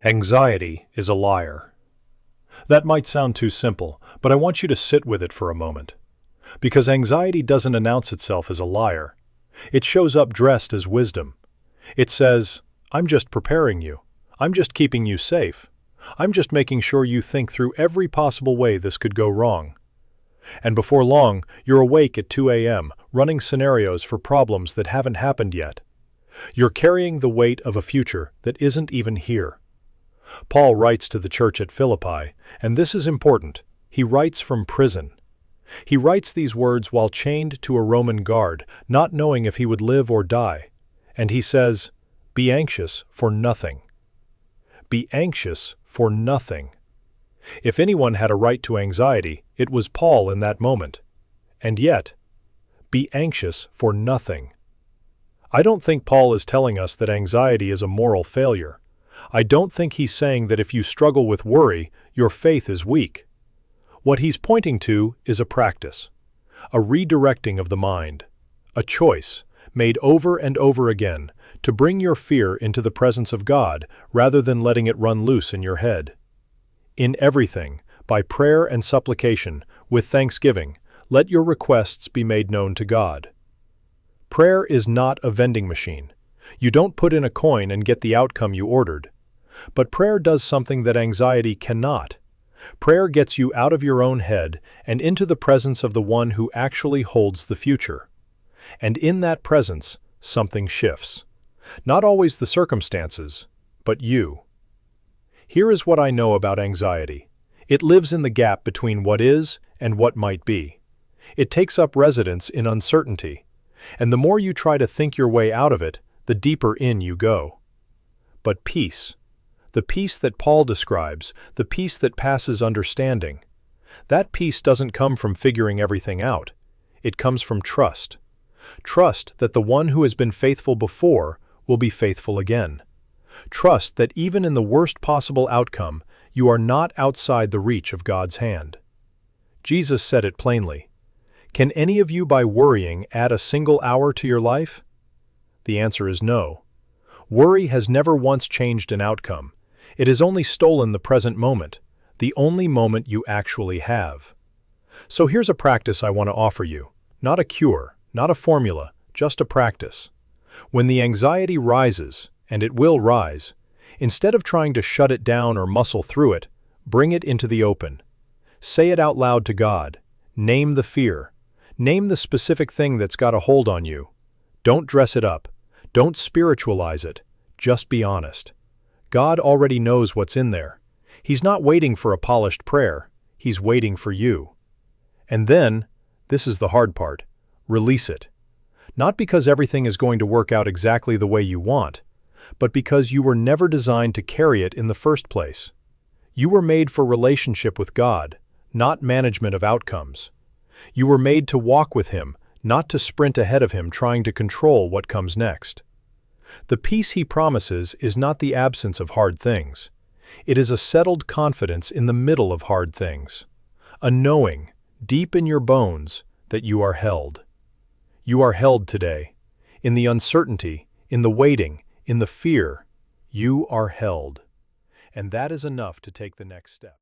Anxiety is a liar. That might sound too simple, but I want you to sit with it for a moment. Because anxiety doesn't announce itself as a liar. It shows up dressed as wisdom. It says, I'm just preparing you. I'm just keeping you safe. I'm just making sure you think through every possible way this could go wrong. And before long, you're awake at 2 a.m., running scenarios for problems that haven't happened yet. You're carrying the weight of a future that isn't even here. Paul writes to the church at Philippi, and this is important. He writes from prison. He writes these words while chained to a Roman guard, not knowing if he would live or die. And he says, "Be anxious for nothing." Be anxious for nothing. If anyone had a right to anxiety, it was Paul in that moment. And yet, be anxious for nothing. I don't think Paul is telling us that anxiety is a moral failure. I don't think he's saying that if you struggle with worry, your faith is weak. What he's pointing to is a practice, a redirecting of the mind, a choice made over and over again to bring your fear into the presence of God rather than letting it run loose in your head. In everything, by prayer and supplication, with thanksgiving, let your requests be made known to God. Prayer is not a vending machine. You don't put in a coin and get the outcome you ordered. But prayer does something that anxiety cannot. Prayer gets you out of your own head and into the presence of the one who actually holds the future. And in that presence, something shifts. Not always the circumstances, but you. Here is what I know about anxiety. It lives in the gap between what is and what might be. It takes up residence in uncertainty. And the more you try to think your way out of it, the deeper in you go. But peace, the peace that Paul describes, the peace that passes understanding, that peace doesn't come from figuring everything out. It comes from trust. Trust that the one who has been faithful before will be faithful again. Trust that even in the worst possible outcome, you are not outside the reach of God's hand. Jesus said it plainly. Can any of you by worrying add a single hour to your life? The answer is no. Worry has never once changed an outcome. It has only stolen the present moment, the only moment you actually have. So here's a practice I want to offer you. Not a cure, not a formula, just a practice. When the anxiety rises, and it will rise, instead of trying to shut it down or muscle through it, bring it into the open. Say it out loud to God. Name the fear. Name the specific thing that's got a hold on you. Don't dress it up. Don't spiritualize it. Just be honest. God already knows what's in there. He's not waiting for a polished prayer. He's waiting for you. And then, this is the hard part, release it. Not because everything is going to work out exactly the way you want, but because you were never designed to carry it in the first place. You were made for relationship with God, not management of outcomes. You were made to walk with Him, not to sprint ahead of Him trying to control what comes next. The peace He promises is not the absence of hard things. It is a settled confidence in the middle of hard things. A knowing, deep in your bones, that you are held. You are held today. In the uncertainty, in the waiting, in the fear, you are held. And that is enough to take the next step.